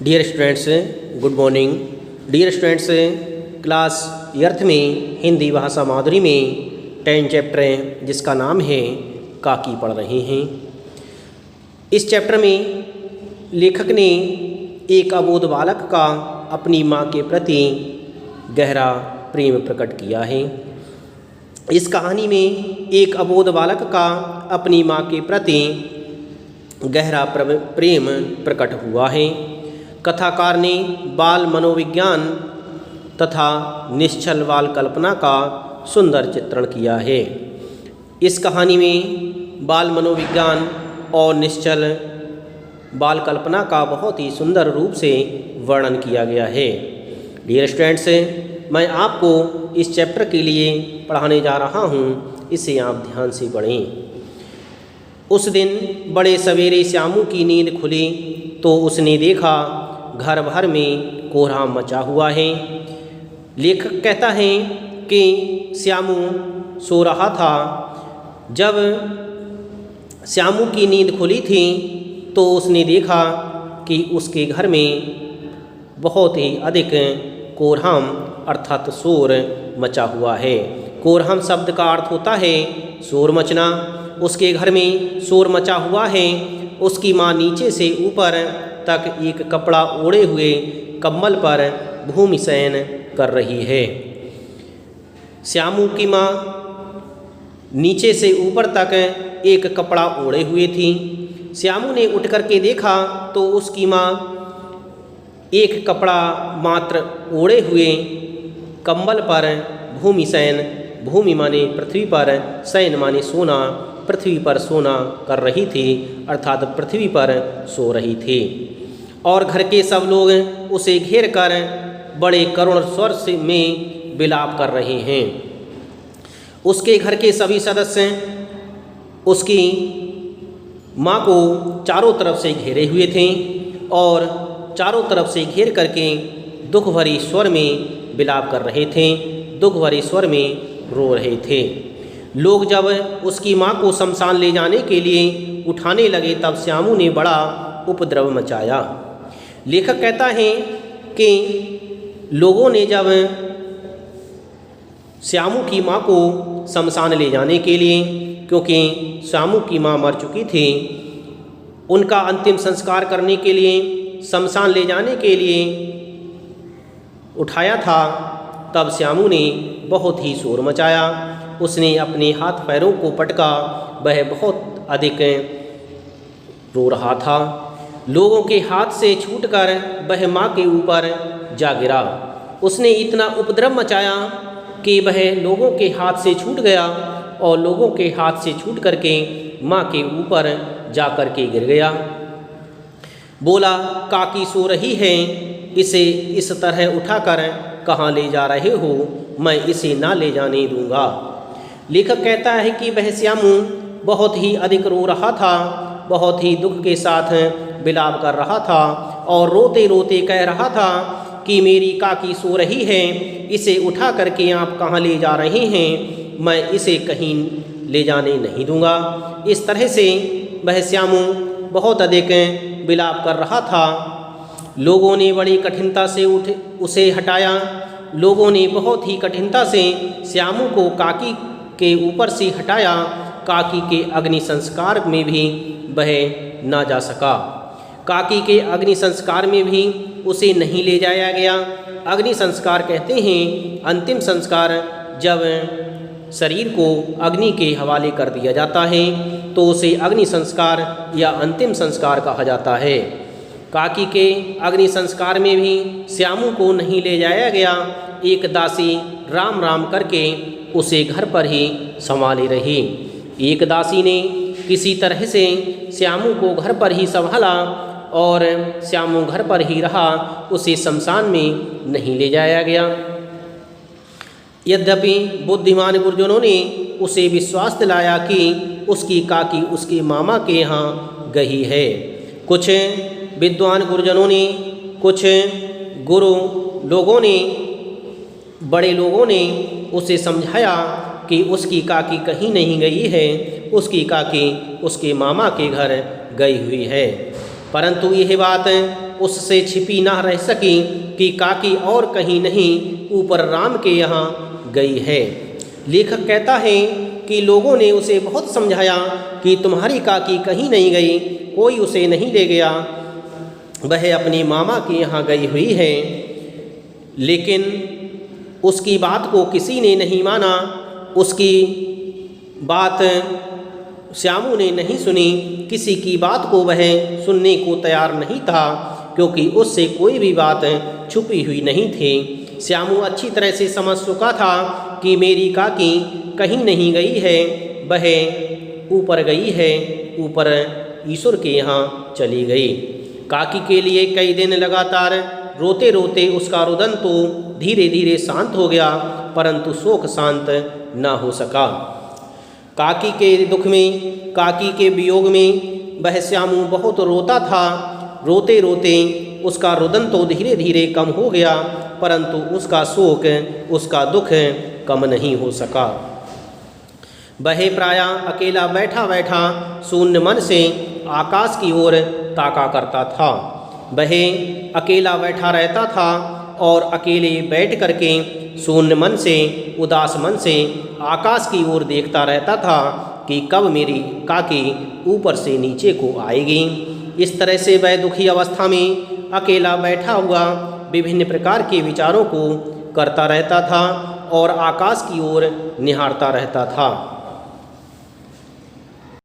Dear students, good morning. Dear students, class 8th में हिंदी भाषा माधुरी में 10 चैप्टर जिसका नाम है काकी पढ़ रहे हैं। इस चैप्टर में लेखक ने एक अबोध बालक का अपनी माँ के प्रति गहरा प्रेम प्रकट किया है। इस कहानी में एक अबोध बालक का अपनी माँ के प्रति गहरा प्रेम प्रकट हुआ है। कथाकार ने बाल मनोविज्ञान तथा निश्चल बाल कल्पना का सुंदर चित्रण किया है। इस कहानी में बाल मनोविज्ञान और निश्चल बाल कल्पना का बहुत ही सुंदर रूप से वर्णन किया गया है। डियर स्टूडेंट्स, मैं आपको इस चैप्टर के लिए पढ़ाने जा रहा हूँ, इसे आप ध्यान से पढ़ें। उस दिन बड़े सवेरे श्यामू की नींद खुली तो उसने देखा घर भर में कोहराम मचा हुआ है। लेखक कहता है कि श्यामू सो रहा था। जब श्यामू की नींद खुली थी तो उसने देखा कि उसके घर में बहुत ही अधिक कोहराम अर्थात शोर मचा हुआ है। कोहराम शब्द का अर्थ होता है शोर मचना। उसके घर में शोर मचा हुआ है। उसकी माँ नीचे से ऊपर तक एक कपड़ा ओढ़े हुए कंबल पर भूमि शयन कर रही है। श्यामू की माँ नीचे से ऊपर तक एक कपड़ा ओढ़े हुए थी। श्यामू ने उठ कर के देखा तो उसकी माँ एक कपड़ा मात्र ओढ़े हुए कंबल पर भूमि शयन, भूमि माने पृथ्वी पर, शयन माने सोना, पृथ्वी पर सोना कर रही थी अर्थात पृथ्वी पर सो रही थी। और घर के सब लोग उसे घेर कर बड़े करुण स्वर से में विलाप कर रहे हैं। उसके घर के सभी सदस्य उसकी माँ को चारों तरफ से घेरे हुए थे और चारों तरफ से घेर करके दुख भरी स्वर में विलाप कर रहे थे, दुख भरे स्वर में रो रहे थे। लोग जब उसकी माँ को शमशान ले जाने के लिए उठाने लगे तब श्यामू ने बड़ा उपद्रव मचाया। लेखक कहता है कि लोगों ने जब श्यामू की माँ को शमशान ले जाने के लिए, क्योंकि श्यामू की माँ मर चुकी थी, उनका अंतिम संस्कार करने के लिए शमशान ले जाने के लिए उठाया था, तब श्यामू ने बहुत ही शोर मचाया। उसने अपने हाथ पैरों को पटका, वह बहुत अधिक रो रहा था। लोगों के हाथ से छूटकर वह माँ के ऊपर जा गिरा। उसने इतना उपद्रव मचाया कि वह लोगों के हाथ से छूट गया और लोगों के हाथ से छूट करके माँ के ऊपर जा कर के गिर गया। बोला, काकी सो रही है, इसे इस तरह उठाकर कहाँ ले जा रहे हो? मैं इसे ना ले जाने दूंगा। लेखक कहता है कि वह श्यामू बहुत ही अधिक रो रहा था, बहुत ही दुख के साथ विलाप कर रहा था और रोते रोते कह रहा था कि मेरी काकी सो रही है, इसे उठा करके आप कहाँ ले जा रहे हैं? मैं इसे कहीं ले जाने नहीं दूंगा। इस तरह से वह श्यामू बहुत अधिक विलाप कर रहा था। लोगों ने बड़ी कठिनता से उसे हटाया। लोगों ने बहुत ही कठिनता से श्यामू को काकी के ऊपर से हटाया। काकी के अग्नि संस्कार में भी वह ना जा सका। काकी के अग्नि संस्कार में भी उसे नहीं ले जाया गया। अग्नि संस्कार कहते हैं अंतिम संस्कार, जब शरीर को अग्नि के हवाले कर दिया जाता है तो उसे अग्नि संस्कार या अंतिम संस्कार कहा जाता है। काकी के अग्नि संस्कार में भी श्यामू को नहीं ले जाया गया। एक दासी राम राम करके उसे घर पर ही संभाले रही। एक दासी ने किसी तरह से श्यामू को घर पर ही संभाला और श्यामू घर पर ही रहा, उसे शमशान में नहीं ले जाया गया। यद्यपि बुद्धिमान गुरुजनों ने उसे विश्वास दिलाया कि उसकी काकी उसके मामा के यहाँ गई है। कुछ विद्वान गुरुजनों ने, कुछ गुरु लोगों ने, बड़े लोगों ने उसे समझाया कि उसकी काकी कहीं नहीं गई है, उसकी काकी उसके मामा के घर गई हुई है। परंतु यह बात उससे छिपी ना रह सकी कि काकी और कहीं नहीं ऊपर राम के यहाँ गई है। लेखक कहता है कि लोगों ने उसे बहुत समझाया कि तुम्हारी काकी कहीं नहीं गई, कोई उसे नहीं ले गया, वह अपनी मामा के यहाँ गई हुई है। लेकिन उसकी बात को किसी ने नहीं माना। उसकी बात श्यामू ने नहीं सुनी। किसी की बात को वह सुनने को तैयार नहीं था, क्योंकि उससे कोई भी बात छुपी हुई नहीं थी। श्यामू अच्छी तरह से समझ चुका था कि मेरी काकी कहीं नहीं गई है, वह ऊपर गई है, ऊपर ईश्वर के यहाँ चली गई। काकी के लिए कई दिन लगातार रोते रोते उसका रुदन तो धीरे धीरे शांत हो गया, परंतु शोक शांत न हो सका। काकी के दुख में, काकी के वियोग में वह श्यामू बहुत रोता था। रोते रोते उसका रुदन तो धीरे धीरे कम हो गया, परंतु उसका शोक, उसका दुख कम नहीं हो सका। वह प्रायः अकेला बैठा बैठा शून्य मन से आकाश की ओर ताका करता था। वह अकेला बैठा रहता था और अकेले बैठ करके शून्य मन से, उदास मन से आकाश की ओर देखता रहता था कि कब मेरी काकी ऊपर से नीचे को आएगी। इस तरह से वह दुखी अवस्था में अकेला बैठा हुआ विभिन्न प्रकार के विचारों को करता रहता था और आकाश की ओर निहारता रहता था।